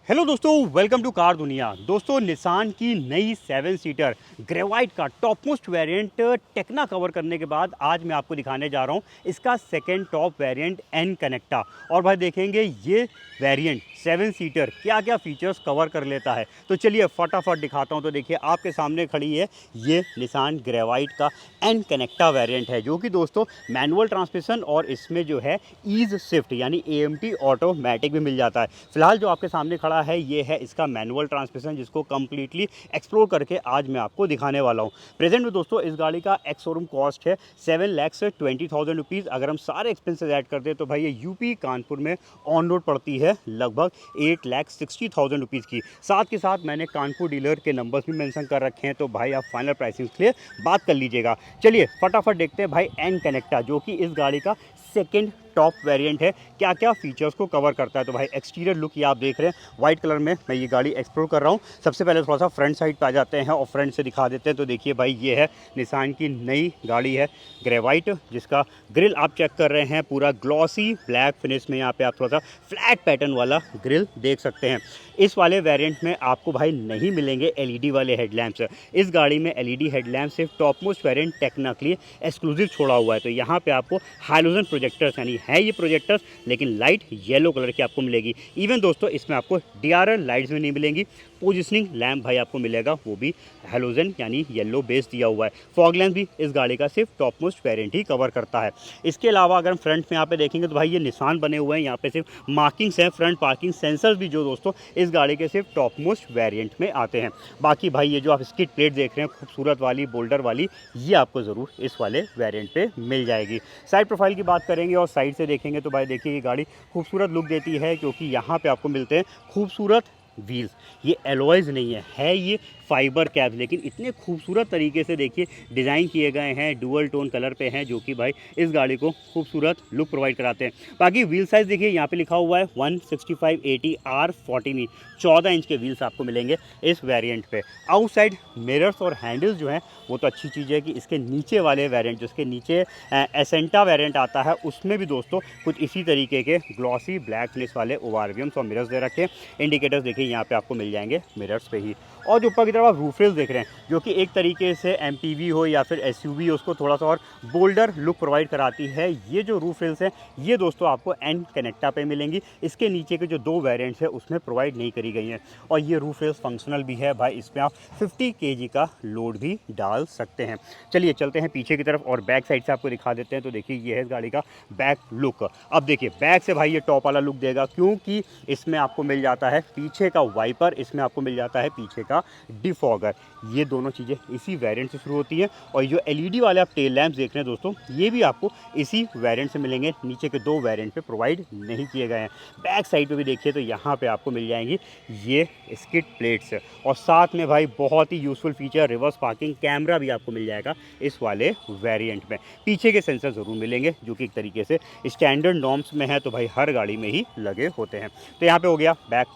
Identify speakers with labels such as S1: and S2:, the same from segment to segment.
S1: Hello दोस्तों, welcome to car दुनिया। दोस्तों, निसान की नई 7 सीटर ग्रेवाइट का top most variant Tekna cover करने के बाद आज मैं आपको दिखाने जा रहा हूँ इसका सेकंड टॉप वेरिएंट एन कनेक्टा। और भाई देखेंगे ये वेरिएंट 7 सीटर क्या क्या फीचर्स कवर कर लेता है। तो चलिए फटाफट दिखाता हूँ। तो देखिए आपके सामने खड़ी है ये निसान ग्रेवाइट का एन कनेक्टा वेरिएंट है, जो कि दोस्तों मैनुअल ट्रांसमिशन और इसमें जो है ईज शिफ्ट यानी एएमटी ऑटोमेटिक भी मिल जाता है। फिलहाल जो आपके सामने खड़ा है ये है इसका मैनुअल ट्रांसमिशन, जिसको कंप्लीटली एक्सप्लोर करके आज मैं आपको दिखाने वाला हूँ। प्रेजेंट में दोस्तों इस गाड़ी का एक्स शोरूम कॉस्ट है 7,20,000 रुपीज़। अगर हम सारे एक्सपेंसेस ऐड कर दें तो भाई ये यूपी कानपुर में ऑन रोड पड़ती है लगभग 8,60,000 रुपीज़ की। साथ के साथ मैंने कानपुर डीलर के नंबर्स भी मेंशन कर रखे हैं, तो भाई आप फाइनल प्राइसिंग के लिए बात कर लीजिएगा। चलिए फटाफट देखते हैं भाई एन कनेक्टा, जो कि इस गाड़ी का सेकेंड टॉप वेरिएंट है, क्या क्या फीचर्स को कवर करता है। तो भाई एक्सटीरियर लुक ये आप देख रहे हैं, व्हाइट कलर में मैं ये गाड़ी एक्सप्लोर कर रहा हूँ। सबसे पहले थोड़ा सा फ्रंट साइड पे आ जाते हैं और फ्रंट से दिखा देते हैं। तो देखिए भाई ये है निसान की नई गाड़ी है ग्रेवाइट, जिसका ग्रिल आप चेक कर रहे हैं पूरा ग्लॉसी ब्लैक फिनिश में। यहाँ पे आप थोड़ा सा फ्लैट पैटर्न वाला ग्रिल देख सकते हैं। इस वाले वेरिएंट में आपको भाई नहीं मिलेंगे एलईडी वाले हेडलैम्प्स। इस गाड़ी में एलईडी हेडलैम्प सिर्फ टॉप मोस्ट वेरिएंट टेक्ना के लिए एक्सक्लूसिव छोड़ा हुआ है। तो यहाँ पे आपको हाइलोजन प्रोजेक्टर्स यानी है ये प्रोजेक्टर्स, लेकिन लाइट येलो कलर की आपको मिलेगी। इवन दोस्तों इसमें आपको डीआरएल लाइट्स भी नहीं मिलेंगी। पोजिशनिंग लैम्प भाई आपको मिलेगा, वो भी हेलोजन यानी येलो बेस दिया हुआ है। फॉग लैम्प भी इस गाड़ी का सिर्फ टॉप मोस्ट वेरिएंट ही कवर करता है। इसके अलावा अगर हम फ्रंट में यहाँ पे देखेंगे तो भाई ये निशान बने हुए हैं, यहाँ पे सिर्फ मार्किंग्स हैं। फ्रंट पार्किंग सेंसर्स भी जो दोस्तों इस गाड़ी के सिर्फ टॉप मोस्ट वेरिएंट में आते हैं। बाकी भाई ये जो आप स्किड प्लेट देख रहे हैं खूबसूरत वाली बोल्डर वाली, ये आपको ज़रूर इस वाले वेरिएंट पे मिल जाएगी। साइड प्रोफाइल की बात करेंगे और साइड से देखेंगे तो भाई देखिए ये गाड़ी खूबसूरत लुक देती है, क्योंकि यहाँ पे आपको मिलते हैं खूबसूरत व्हील्स। ये एलॉयज़ नहीं है ये फाइबर कैप्स, लेकिन इतने खूबसूरत तरीके से देखिए डिज़ाइन किए गए हैं, डुअल टोन कलर पे हैं, जो कि भाई इस गाड़ी को खूबसूरत लुक प्रोवाइड कराते हैं। बाकी व्हील साइज़ देखिए यहाँ पे लिखा हुआ है 165/80R14 14 इंच के व्हील्स आपको मिलेंगे इस वेरिएंट पे। आउटसाइड मिरर्स और हैंडल्स जो हैं वो तो अच्छी चीज़ है कि इसके नीचे वाले वेरिएंट, जिसके नीचे एसेंटा वेरिएंट आता है, उसमें भी दोस्तों कुछ इसी तरीके के ग्लॉसी ब्लैक फिनिश वाले ओवरव्यूम्स और मिरर्स दे रखे हैं। इंडिकेटर्स देखिए यहाँ पे आपको मिल जाएंगे मिरर्स पे ही। और जो ऊपर की तरफ आप रूफ रेल्स देख रहे हैं, जो कि एक तरीके से एमपीवी हो या फिर एसयूवी हो, उसको थोड़ा सा और बोल्डर लुक प्रोवाइड कराती है। ये जो रूफ रेल्स हैं ये दोस्तों आपको एन कनेक्टा पे मिलेंगी। इसके नीचे के जो दो वेरिएंट्स हैं उसमें प्रोवाइड नहीं करी गई हैं। और ये रूफ रेल्स फंक्शनल भी है भाई, इसमें आप 50 kg का लोड भी डाल सकते हैं। चलिए चलते हैं पीछे की तरफ और बैक साइड से आपको दिखा देते हैं। तो देखिए ये है इस गाड़ी का बैक लुक। अब देखिए बैक से भाई ये टॉप वाला लुक देगा, क्योंकि इसमें आपको मिल जाता है पीछे का वाइपर, इसमें आपको मिल जाता है पीछे का डिफॉगर। ये दोनों चीज़ें इसी वेरिएंट से शुरू होती हैं। और जो एलईडी वाले आप टेल लैंप्स देख रहे हैं दोस्तों, ये भी आपको इसी वेरिएंट से मिलेंगे। नीचे के दो वेरिएंट पे प्रोवाइड नहीं किए गए हैं। बैक साइड पे भी देखिए तो यहाँ पे आपको मिल जाएंगी ये स्किड प्लेट्स, और साथ में भाई बहुत ही useful feature reverse parking camera भी आपको मिल जाएगा इस वाले वेरिएंट में। पीछे के सेंसर ज़रूर मिलेंगे, जो कि एक तरीके से स्टैंडर्ड नॉर्म्स में है, तो भाई हर गाड़ी में ही लगे होते हैं। तो यहाँ पे हो गया बैक,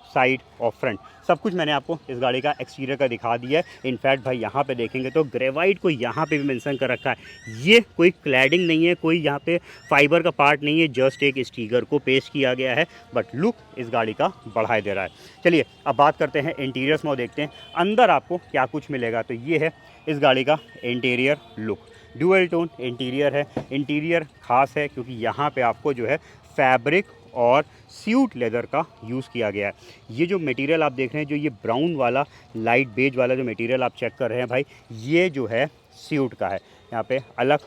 S1: साइड और फ्रंट, सब कुछ मैंने आपको इस गाड़ी का एक्सटीरियर का दिखा दिया है। इनफैक्ट भाई यहाँ पे देखेंगे तो ग्रेवाइट को यहाँ पे भी मेंशन कर रखा है। ये कोई क्लैडिंग नहीं है, कोई यहाँ पे फाइबर का पार्ट नहीं है, जस्ट एक स्टिकर को पेश किया गया है, बट लुक इस गाड़ी का बढ़ाई दे रहा है। चलिए अब बात करते हैं इंटीरियर्स में और देखते हैं अंदर आपको क्या कुछ मिलेगा। तो ये है इस गाड़ी का interior look. Dual tone interior है। इंटीरियर खास है क्योंकि यहाँ पे आपको जो है फैब्रिक और स्यूट लेदर का यूज़ किया गया है। ये जो मटेरियल आप देख रहे हैं, जो ये ब्राउन वाला लाइट बेज वाला जो मटेरियल आप चेक कर रहे हैं भाई, ये जो है स्यूट का है। यहाँ पे अलग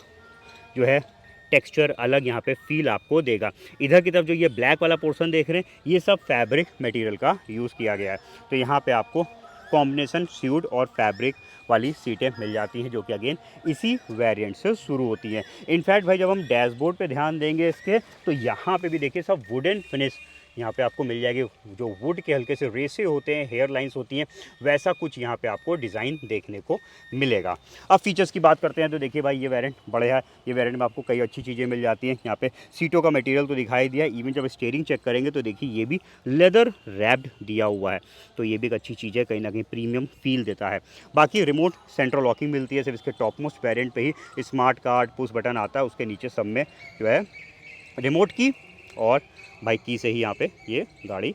S1: जो है टेक्सचर, अलग यहाँ पे फील आपको देगा। इधर की तरफ जो ये ब्लैक वाला पोर्शन देख रहे हैं, ये सब फैब्रिक मटेरियल का यूज़ किया गया है। तो यहाँ पे आपको कॉम्बिनेशन स्यूट और फैब्रिक वाली सीटें मिल जाती हैं, जो कि अगेन इसी वेरिएंट से शुरू होती हैं। इनफैक्ट भाई जब हम डैशबोर्ड पे ध्यान देंगे इसके, तो यहाँ पे भी देखिए सब वुडन फिनिश यहाँ पे आपको मिल जाएगी। जो वुड के हल्के से रेसे होते हैं, हेयर लाइंस होती हैं, वैसा कुछ यहाँ पे आपको डिज़ाइन देखने को मिलेगा। अब फीचर्स की बात करते हैं तो देखिए भाई ये वेरिएंट बढ़िया है। ये वेरिएंट में आपको कई अच्छी चीज़ें मिल जाती हैं। यहाँ पे सीटों का मटेरियल तो दिखाई दिया, इवन जब स्टीयरिंग चेक करेंगे तो देखिए ये भी लेदर रैप्ड दिया हुआ है, तो ये भी एक अच्छी चीज़ है, कहीं ना कहीं प्रीमियम फील देता है। बाकी रिमोट सेंट्रल लॉकिंग मिलती है, सिर्फ इसके टॉप मोस्ट वेरिएंट पे ही स्मार्ट कार्ड पुश बटन आता है, उसके नीचे सब में जो है रिमोट की और भाई की से ही यहाँ पे ये गाड़ी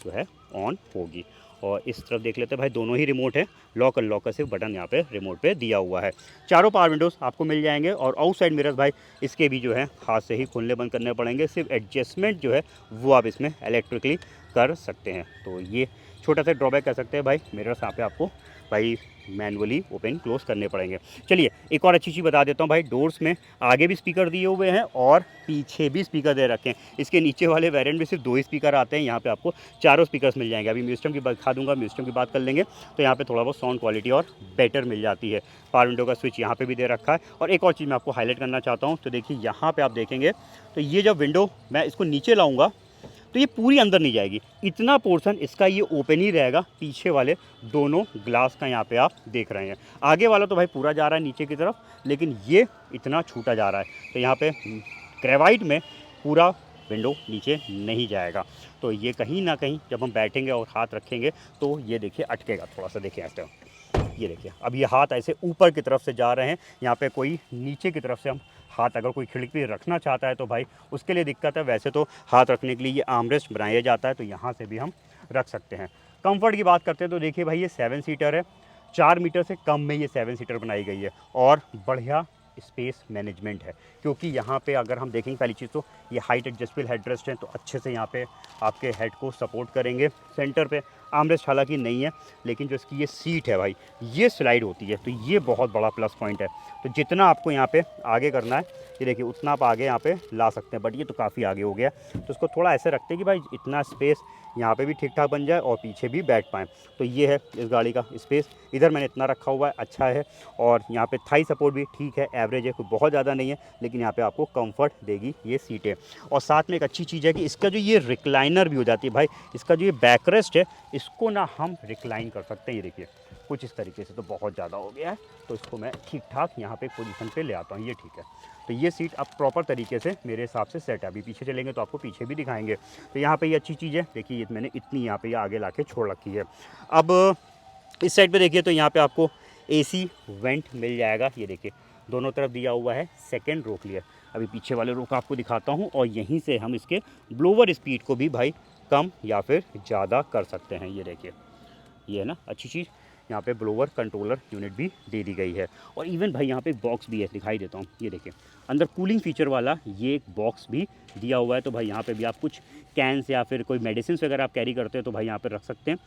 S1: जो है ऑन होगी। और इस तरफ देख लेते हैं भाई, दोनों ही रिमोट है, लॉक अनलॉक का सिर्फ बटन यहाँ पे रिमोट पे दिया हुआ है। चारों पावर विंडोज़ आपको मिल जाएंगे। और आउटसाइड मिरर्स भाई इसके भी जो है हाथ से ही खोलने बंद करने पड़ेंगे, सिर्फ एडजस्टमेंट जो है वो आप इसमें इलेक्ट्रिकली कर सकते हैं। तो ये छोटा सा ड्रॉबैक कर सकते हैं भाई, मिरर्स यहाँ पे आपको भाई मैनुअली ओपन क्लोज करने पड़ेंगे। चलिए एक और अच्छी चीज़ बता देता हूँ भाई, डोर्स में आगे भी स्पीकर दिए हुए हैं और पीछे भी स्पीकर दे रखे हैं। इसके नीचे वाले वेरिएंट में सिर्फ 2 ही स्पीकर आते हैं, यहाँ पे आपको चारों स्पीकर्स मिल जाएंगे। अभी म्यूजियम की दिखा दूंगा, म्यूजियम की बात कर लेंगे तो यहाँ पे थोड़ा बहुत साउंड क्वालिटी और बेटर मिल जाती है। पावर विंडो का स्विच यहाँ पे भी दे रखा है। और एक और चीज़ मैं आपको हाईलाइट करना चाहता हूँ, तो देखिए यहाँ पे आप देखेंगे तो ये जब विंडो मैं इसको नीचे लाऊंगा तो ये पूरी अंदर नहीं जाएगी, इतना पोर्शन इसका ये ओपन ही रहेगा। पीछे वाले दोनों ग्लास का यहाँ पे आप देख रहे हैं, आगे वाला तो भाई पूरा जा रहा है नीचे की तरफ, लेकिन ये इतना छूटा जा रहा है। तो यहाँ पे ग्रेवाइट में पूरा विंडो नीचे नहीं जाएगा। तो ये कहीं ना कहीं जब हम बैठेंगे और हाथ रखेंगे तो ये देखिए अटकेगा थोड़ा सा। देखिए ऐसे, ये देखिए अब ये हाथ ऐसे ऊपर की तरफ से जा रहे हैं, यहाँ पे कोई नीचे की तरफ से हम हाथ अगर कोई खिड़की पे रखना चाहता है तो भाई उसके लिए दिक्कत है। वैसे तो हाथ रखने के लिए ये आर्मरेस्ट बनाया जाता है, तो यहाँ से भी हम रख सकते हैं। कंफर्ट की बात करते हैं तो देखिए भाई ये 7 सीटर है, 4 मीटर से कम में ये 7 सीटर बनाई गई है। और बढ़िया स्पेस मैनेजमेंट है, क्योंकि यहाँ पे अगर हम देखेंगे पहली चीज़ तो ये हाइट एडजस्टेबल हेडरेस्ट है, तो अच्छे से यहाँ पे आपके हेड को सपोर्ट करेंगे। सेंटर पे आर्मरेस्ट हालांकि नहीं है, लेकिन जो इसकी ये सीट है भाई ये स्लाइड होती है, तो ये बहुत बड़ा प्लस पॉइंट है। तो जितना आपको यहाँ पे आगे करना है ये देखिए उतना आप आगे यहाँ पे ला सकते हैं, बट ये तो काफ़ी आगे हो गया। तो इसको थोड़ा ऐसे रखते हैं कि भाई इतना स्पेस यहाँ पे भी ठीक ठाक बन जाए और पीछे भी बैठ पाएँ। तो ये है इस गाड़ी का स्पेस, इधर मैंने इतना रखा हुआ है, अच्छा है। और यहाँ पे थाई सपोर्ट भी ठीक है, एवरेज है, कोई बहुत ज़्यादा नहीं है, लेकिन यहाँ पे आपको कंफर्ट देगी ये सीटें। और साथ में एक अच्छी चीज़ है कि इसका जो ये रिक्लाइनर भी हो जाती है भाई, इसका जो ये बैकरेस्ट है इसको ना हम रिक्लाइन कर सकते हैं। ये देखिए कुछ इस तरीके से, तो बहुत ज़्यादा हो गया है, तो इसको मैं ठीक ठाक यहाँ पे पोजीशन पे ले आता हूँ, ये ठीक है। तो ये सीट अब प्रॉपर तरीके से मेरे हिसाब से सेट है। अभी पीछे चलेंगे तो आपको पीछे भी दिखाएंगे। तो यहाँ पे ये अच्छी चीज़ है, देखिए ये मैंने इतनी यहाँ पे ये आगे ला के छोड़ रखी है। अब इस साइड पे देखिए तो यहाँ पे आपको AC वेंट मिल जाएगा, ये देखिए दोनों तरफ दिया हुआ है। सेकेंड रो क्लियर, अभी पीछे वाले रो का आपको दिखाता हूँ। और यहीं से हम इसके ब्लोवर स्पीड को भी भाई कम या फिर ज़्यादा कर सकते हैं। ये देखिए ये है ना अच्छी चीज़, यहाँ पे ब्लोवर कंट्रोलर यूनिट भी दे दी गई है। और इवन भाई यहाँ पे बॉक्स भी है, दिखाई देता हूँ, ये देखिए अंदर कूलिंग फीचर वाला ये एक बॉक्स भी दिया हुआ है। तो भाई यहाँ पे भी आप कुछ कैंस या फिर कोई मेडिसिन वगैरह आप कैरी करते हो तो भाई यहाँ पे रख सकते हैं,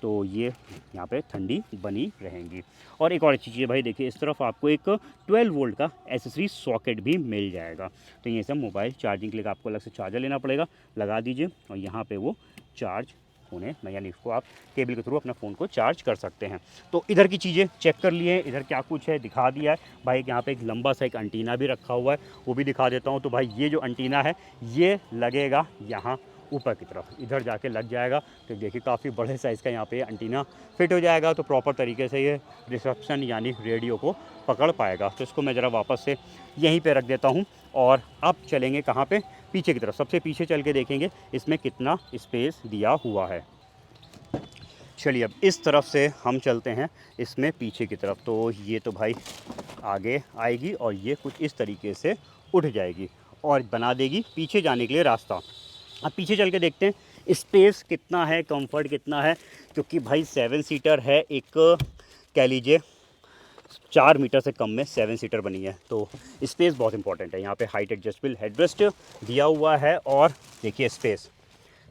S1: तो ये यहाँ पे ठंडी बनी रहेंगी। और एक और अच्छी चीज़ है भाई, देखिए इस तरफ आपको एक 12 वोल्ट का एसेसरी सॉकेट भी मिल जाएगा। तो ये सब मोबाइल चार्जिंग के लिए आपको अलग से चार्जर लेना पड़ेगा, लगा दीजिए और यहाँ पे वो चार्ज होने में, यानी इसको आप केबल के थ्रू अपना फ़ोन को चार्ज कर सकते हैं। तो इधर की चीज़ें चेक कर लिए हैं, इधर क्या कुछ है दिखा दिया है भाई। यहाँ पे एक लंबा सा एक एंटीना भी रखा हुआ है, वो भी दिखा देता हूँ। तो भाई ये जो एंटीना है ये लगेगा यहाँ ऊपर की तरफ, इधर जाके लग जाएगा। तो देखिए काफ़ी बड़े साइज़ का यहाँ पे एंटीना फिट हो जाएगा, तो प्रॉपर तरीके से ये रिसेप्शन यानी रेडियो को पकड़ पाएगा। तो इसको मैं ज़रा वापस से यहीं पे रख देता हूँ। और अब चलेंगे कहाँ पे, पीछे की तरफ। सबसे पीछे चल के देखेंगे इसमें कितना स्पेस दिया हुआ है। चलिए अब इस तरफ से हम चलते हैं इसमें पीछे की तरफ। तो ये तो भाई आगे आएगी और ये कुछ इस तरीके से उठ जाएगी और बना देगी पीछे जाने के लिए रास्ता। अब पीछे चल के देखते हैं स्पेस कितना है, कंफर्ट कितना है, क्योंकि भाई 7 सीटर है, एक कह लीजिए 4 मीटर से कम में 7 सीटर बनी है। तो स्पेस बहुत इंपॉर्टेंट है। यहाँ पे हाइट एडजस्टेबल हेडरेस्ट दिया हुआ है। और देखिए स्पेस,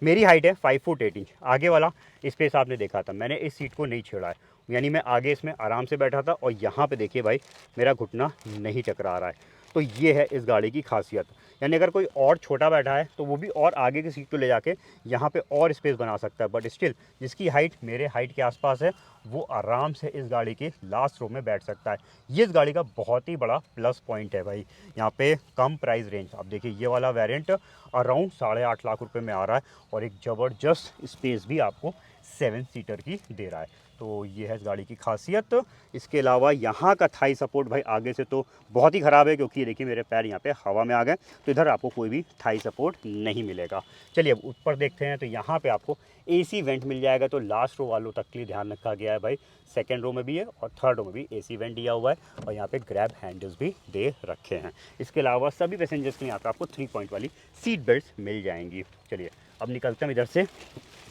S1: मेरी हाइट है 5 फुट 8 इंच, आगे वाला स्पेस आपने देखा था, मैंने इस सीट को नहीं छेड़ा है, यानी मैं आगे इसमें आराम से बैठा था। और यहाँ पे देखिए भाई मेरा घुटना नहीं टकरा रहा है। तो ये है इस गाड़ी की खासियत, यानी अगर कोई और छोटा बैठा है तो वो भी और आगे की सीट को ले जाके यहाँ पे और स्पेस बना सकता है। बट स्टिल जिसकी हाइट मेरे हाइट के आसपास है वो आराम से इस गाड़ी के लास्ट रो में बैठ सकता है। ये इस गाड़ी का बहुत ही बड़ा प्लस पॉइंट है भाई। यहाँ पे कम प्राइस रेंज, आप देखिए ये वाला वेरिएंट अराउंड 8.5 लाख रुपए में आ रहा है और एक ज़बरदस्त स्पेस भी आपको 7 सीटर की दे रहा है। तो ये है इस गाड़ी की खासियत। इसके अलावा यहाँ का थाई सपोर्ट भाई आगे से तो बहुत ही ख़राब है, क्योंकि ये देखिए मेरे पैर यहाँ पे हवा में आ गए, तो इधर आपको कोई भी थाई सपोर्ट नहीं मिलेगा। चलिए अब ऊपर देखते हैं। तो यहाँ पे आपको AC वेंट मिल जाएगा। तो लास्ट रो वालों तक के लिए ध्यान रखा गया है भाई, सेकेंड रो में भी है और थर्ड रो में भी AC वेंट दिया हुआ है। और यहाँ पे ग्रैब हैंडल्स भी दे रखे हैं। इसके अलावा सभी पैसेंजर्स के लिए यहाँ पे आपको 3 पॉइंट वाली सीट बेल्ट मिल जाएंगी। चलिए अब निकलते हैं इधर से,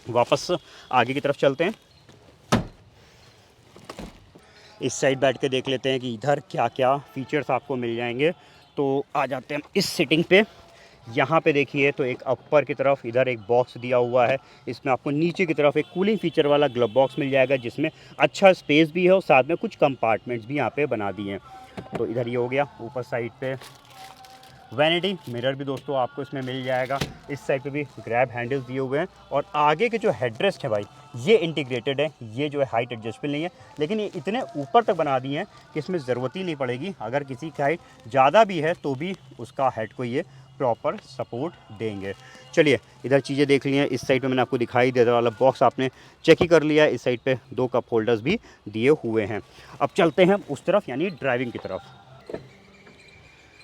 S1: वापस आगे की तरफ चलते हैं। इस साइड बैठ के देख लेते हैं कि इधर क्या क्या फीचर्स आपको मिल जाएंगे। तो आ जाते हैं इस सिटिंग पे। यहाँ पे देखिए तो एक अपर की तरफ इधर एक बॉक्स दिया हुआ है, इसमें आपको नीचे की तरफ एक कूलिंग फीचर वाला ग्लब बॉक्स मिल जाएगा, जिसमें अच्छा स्पेस भी है और साथ में कुछ कंपार्टमेंट्स भी यहाँ पे बना दिए हैं। तो इधर ये हो गया। ऊपर साइड पे वैनिटी मिरर भी दोस्तों आपको इसमें मिल जाएगा। इस साइड पे भी ग्रैब हैंडल्स दिए हुए हैं और आगे के जो हेडरेस्ट है भाई ये इंटीग्रेटेड है। ये जो है हाइट एडजस्टेबल नहीं है, लेकिन ये इतने ऊपर तक बना दिए हैं कि इसमें ज़रूरत ही नहीं पड़ेगी। अगर किसी की हाइट ज़्यादा भी है तो भी उसका हेड को ये प्रॉपर सपोर्ट देंगे। चलिए इधर चीज़ें देख ली हैं। इस साइड पे मैंने आपको दिखाई दे वाला बॉक्स आपने चेक ही कर लिया है। इस साइड पे 2 कप होल्डर्स भी दिए हुए हैं। अब चलते हैं उस तरफ यानी ड्राइविंग की तरफ।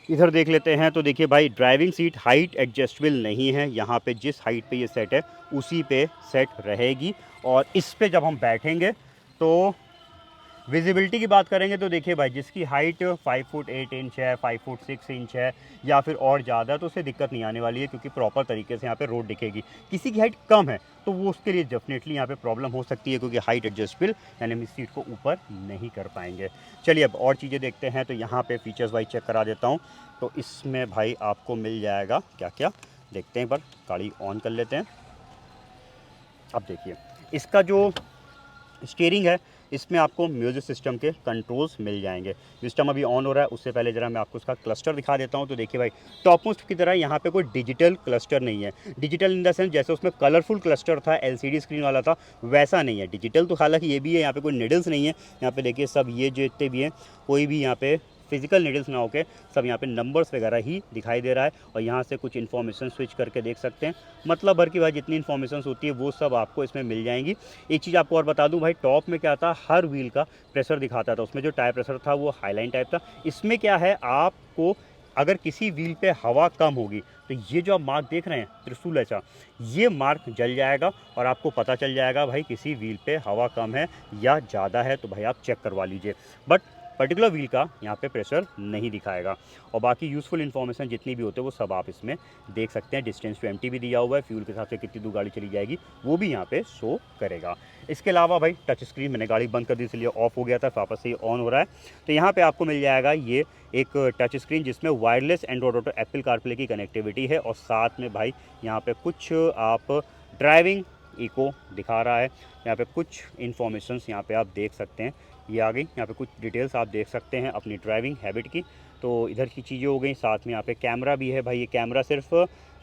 S1: इधर देख लेते हैं तो देखिए भाई ड्राइविंग सीट हाइट एडजस्टेबल नहीं है। यहाँ पे जिस हाइट पे ये सेट है उसी पे सेट रहेगी और इस पे जब हम बैठेंगे तो विजिबिलिटी की बात करेंगे तो देखिए भाई जिसकी हाइट 5 फुट 8 इंच है, 5 फुट 6 इंच है या फिर और ज़्यादा, तो उसे दिक्कत नहीं आने वाली है क्योंकि प्रॉपर तरीके से यहाँ पे रोड दिखेगी। किसी की हाइट कम है तो वो उसके लिए डेफिनेटली यहाँ पे प्रॉब्लम हो सकती है क्योंकि हाइट एडजस्टेबल यानी हम इस सीट को ऊपर नहीं कर पाएंगे। चलिए अब और चीज़ें देखते हैं। तो यहाँ पर फीचर्स भाई चेक करा देता हूँ। तो इसमें भाई आपको मिल जाएगा क्या क्या, देखते हैं। पर गाड़ी ऑन कर लेते हैं। अब देखिए इसका जो स्टीयरिंग है इसमें आपको म्यूज़िक सिस्टम के कंट्रोल्स मिल जाएंगे। सिस्टम अभी ऑन हो रहा है, उससे पहले ज़रा मैं आपको उसका क्लस्टर दिखा देता हूं। तो देखिए भाई टॉप मोस्ट की तरह यहाँ पे कोई डिजिटल क्लस्टर नहीं है। डिजिटल इन द सेंस जैसे उसमें कलरफुल क्लस्टर था, एलसीडी स्क्रीन वाला था, वैसा नहीं है। डिजिटल तो हालांकि ये भी है, यहाँ पे कोई निडल्स नहीं है। यहाँ पे देखिए सब ये जितने भी हैं कोई भी यहाँ पे फिजिकल नीडल्स ना होके सब यहाँ पे नंबर्स वगैरह ही दिखाई दे रहा है। और यहाँ से कुछ इन्फॉर्मेशन स्विच करके देख सकते हैं। मतलब भर की भाई जितनी इन्फॉर्मेशन होती है वो सब आपको इसमें मिल जाएंगी। एक चीज़ आपको और बता दूं भाई, टॉप में क्या था, हर व्हील का प्रेशर दिखाता था। उसमें जो टायर प्रेशर था वो हाईलाइन टाइप था। इसमें क्या है, आपको अगर किसी व्हील पे हवा कम होगी तो ये जो आप मार्क देख रहे हैं त्रिशूल ऐसा, ये मार्क जल जाएगा और आपको पता चल जाएगा भाई किसी व्हील पे हवा कम है या ज़्यादा है। तो भाई आप चेक करवा लीजिए। बट पर्टिकुलर व्हील का यहाँ पे प्रेशर नहीं दिखाएगा। और बाकी यूज़फुल इन्फॉर्मेशन जितनी भी होते हैं वो सब आप इसमें देख सकते हैं। डिस्टेंस टू एम्प्टी भी दिया हुआ है, फ्यूल के हिसाब से कितनी दूर गाड़ी चली जाएगी वो भी यहाँ पे शो करेगा। इसके अलावा भाई टच स्क्रीन, मैंने गाड़ी बंद कर दी इसलिए ऑफ हो गया था, वापस से ऑन हो रहा है। तो यहाँ पर आपको मिल जाएगा ये एक टच स्क्रीन जिसमें wireless Android auto, Apple CarPlay की कनेक्टिविटी है। और साथ में भाई यहाँ पर कुछ आप ड्राइविंग इको दिखा रहा है। यहाँ पे कुछ इन्फॉर्मेशंस यहाँ पे आप देख सकते हैं, ये आ गई। यहाँ पे कुछ डिटेल्स आप देख सकते हैं अपनी ड्राइविंग हैबिट की। तो इधर की चीज़ें हो गई। साथ में यहाँ पे कैमरा भी है भाई। ये कैमरा सिर्फ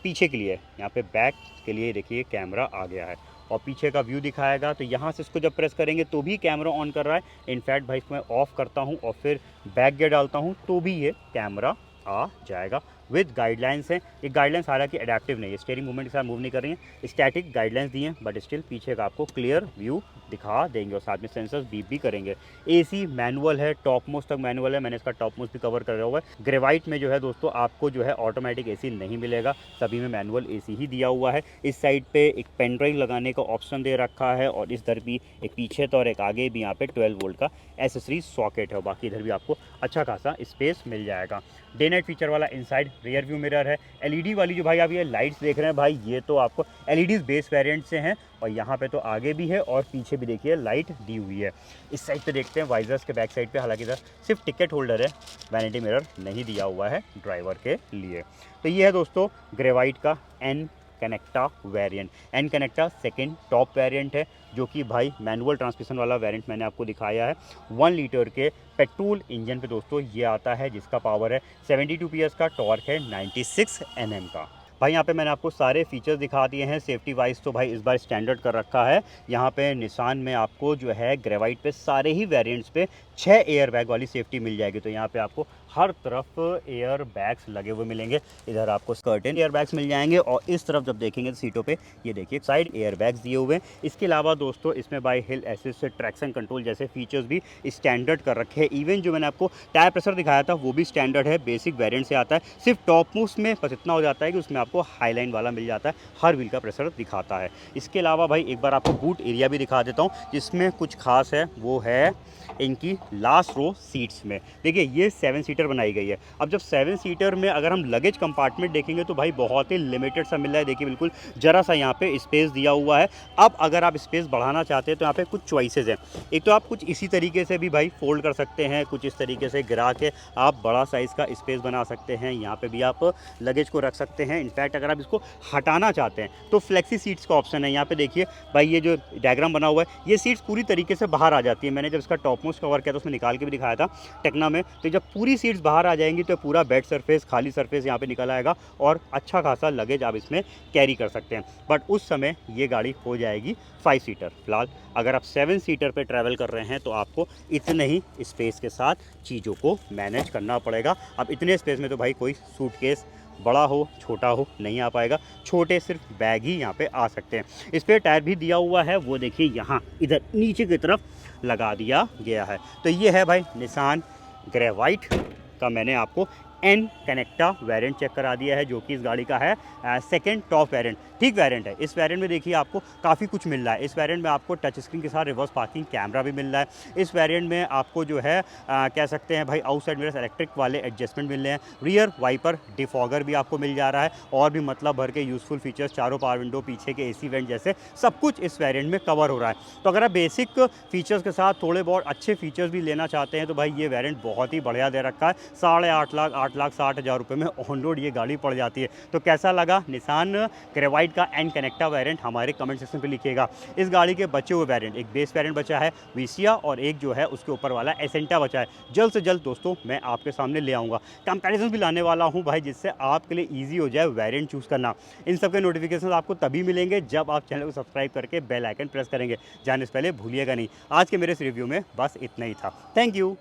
S1: पीछे के लिए है, यहाँ पे बैक के लिए देखिए कैमरा आ गया है और पीछे का व्यू दिखाएगा। तो यहाँ से इसको जब प्रेस करेंगे तो भी कैमरा ऑन कर रहा है। इनफैक्ट भाई इसको मैं ऑफ़ करता हूँ और फिर बैक गियर डालता हूँ तो भी ये कैमरा आ जाएगा। विद गाइडलाइंस है। ये गाइडलाइंस हालांकि एडेप्टिव नहीं है, स्टीयरिंग मूवमेंट के साथ मूव नहीं कर रही हैं, स्टैटिक गाइडलाइंस दी हैं, बट स्टिल पीछे का आपको क्लियर व्यू दिखा देंगे और साथ में सेंसर्स बीप भी करेंगे। एसी मैनुअल है, टॉप मोस्ट तक मैनुअल है। मैंने इसका टॉप मोस्ट भी कवर कर रहा हुआ है। ग्रेवाइट में जो है दोस्तों आपको जो है ऑटोमेटिक एसी नहीं मिलेगा, सभी में मैनुअल एसी ही दिया हुआ है। इस साइड पे एक पेन ड्राइव लगाने का ऑप्शन दे रखा है और इस इधर भी एक पीछे तो और एक आगे भी यहाँ पे 12 वोल्ट का एसेसरी सॉकेट है। बाकी इधर भी आपको अच्छा खासा स्पेस मिल जाएगा। डे नाइट फीचर वाला इनसाइड रियर व्यू मिरर है। एलईडी वाली जो भाई आप ये लाइट्स देख रहे हैं भाई, ये तो आपको एलईडीज बेस वेरिएंट से हैं और यहाँ पे तो आगे भी है और पीछे भी देखिए लाइट दी हुई है। इस साइड पे देखते हैं वाइजर्स के बैक साइड पे, हालांकि इधर सिर्फ टिकट होल्डर है, वैनिटी मिरर नहीं दिया हुआ है ड्राइवर के लिए। तो ये है दोस्तों ग्रेवाइट का N Connecta variant. N Connecta second top variant है जो कि भाई मैनुअल ट्रांसमिशन वाला वेरिएंट मैंने आपको दिखाया है। 1 लीटर के पेट्रोल इंजन पे दोस्तों ये आता है जिसका पावर है 72 PS का, टॉर्क है 96 Nm का। भाई यहाँ पे मैंने आपको सारे फीचर्स दिखा दिए हैं। सेफ्टी वाइज तो भाई इस बार स्टैंडर्ड कर रखा है। यहाँ पे निसान में आपको जो है ग्रेवाइट पे सारे ही वेरिएंट्स पे 6 एयर बैग वाली सेफ्टी मिल जाएगी। तो यहाँ पे आपको हर तरफ एयर बैग्स लगे हुए मिलेंगे। इधर आपको कर्टेन एयर बैग्स मिल जाएंगे और इस तरफ जब देखेंगे तो सीटों पे ये देखिए साइड एयर बैग्स दिए हुए हैं। इसके अलावा दोस्तों इसमें बाय हिल असिस्ट से ट्रैक्शन कंट्रोल जैसे फीचर्स भी स्टैंडर्ड कर रखे हैं। इवन जो मैंने आपको टायर प्रेशर दिखाया था वो भी स्टैंडर्ड है, बेसिक वेरिएंट से आता है। सिर्फ टॉप मोस्ट में बस इतना हो जाता है कि उसमें आपको हाईलाइन वाला मिल जाता है, हर व्हील का प्रेशर दिखाता है। इसके अलावा भाई एक बार आपको बूट एरिया भी दिखा देता हूँ जिसमें कुछ खास है, वो है इनकी लास्ट रो सीट्स में। देखिए ये 7 सीटर सीटर बनाई गई है। अब जब 7 सीटर में अगर हम लगेज कंपार्टमेंट देखेंगे तो भाई बहुत ही लिमिटेड सा मिल रहा है। देखिए बिल्कुल ज़रा सा यहाँ पे स्पेस दिया हुआ है। अब अगर आप स्पेस बढ़ाना चाहते हैं तो यहाँ पे कुछ चॉइसेस हैं। एक तो आप कुछ इसी तरीके से भी भाई फोल्ड कर सकते हैं, कुछ इस तरीके से गिरा के आप बड़ा साइज़ का स्पेस बना सकते हैं। यहाँ पे भी आप लगेज को रख सकते हैं। इनफैक्ट अगर आप इसको हटाना चाहते हैं तो फ्लेक्सी सीट्स का ऑप्शन है। यहाँ पे देखिए भाई, ये जो डायग्राम बना हुआ है, ये सीट्स पूरी तरीके से बाहर आ जाती है। मैंने जब इसका टॉप मोस्ट कवर किया तो उसमें निकाल के भी दिखाया था टेक्ना में। तो जब पूरी सीट्स बाहर आ जाएंगी तो पूरा बेड सरफेस, खाली सरफेस यहाँ पे निकल आएगा और अच्छा खासा लगेज आप इसमें कैरी कर सकते हैं। बट उस समय ये गाड़ी हो जाएगी 5 सीटर। फिलहाल अगर आप 7 सीटर पे ट्रैवल कर रहे हैं तो आपको इतने ही स्पेस के साथ चीज़ों को मैनेज करना पड़ेगा। अब इतने स्पेस में तो भाई कोई सूटकेस बड़ा हो छोटा हो नहीं आ पाएगा। छोटे सिर्फ बैग ही यहाँ पे आ सकते हैं। इस पर टायर भी दिया हुआ है, वो देखिए यहाँ इधर नीचे की तरफ लगा दिया गया है। तो ये है भाई निसान ग्रेवाइट का मैंने आपको एन कनेक्टा वेरिएंट चेक करा दिया है, जो कि इस गाड़ी का है सेकंड टॉप वेरिएंट। ठीक वेरिएंट है। इस वेरिएंट में देखिए आपको काफ़ी कुछ मिल रहा है। इस वेरिएंट में आपको टच स्क्रीन के साथ रिवर्स पार्किंग कैमरा भी मिल रहा है। इस वेरिएंट में आपको जो है कह सकते हैं भाई आउटसाइड मिरर्स इलेक्ट्रिक वाले एडजस्टमेंट मिल रहे हैं। रियर वाइपर डिफॉगर भी आपको मिल जा रहा है और भी मतलब भर के यूज़फुल फीचर्स, चारों पावर विंडो, पीछे के AC वेंट जैसे सब कुछ इस वेरिएंट में कवर हो रहा है। तो अगर आप बेसिक फीचर्स के साथ थोड़े बहुत अच्छे फीचर्स भी लेना चाहते हैं तो भाई ये वेरिएंट बहुत ही बढ़िया दे रखा है। 8.5 लाख 8,60,000 रुपये में ऑन रोड ये गाड़ी पड़ जाती है। तो कैसा लगा निसान ग्रेवाइट का एन कनेक्टा वेरिएंट, हमारे कमेंट सेक्शन पे लिखिएगा। इस गाड़ी के बचे हुए वेरिएंट, एक बेस वेरिएंट बचा है विसिया और एक जो है उसके ऊपर वाला एसेंटा बचा है। जल्द से जल्द दोस्तों मैं आपके सामने ले आऊँगा। कंपैरिजन भी लाने वाला हूँ भाई, जिससे आपके लिए ईजी हो जाए वेरिएंट चूज़ करना। इन सब के नोटिफिकेशन आपको तभी मिलेंगे जब आप चैनल को सब्सक्राइब करके बेल आइकन प्रेस करेंगे। जाने से पहले भूलिएगा नहीं। आज के मेरे इस रिव्यू में बस इतना ही था। Thank you.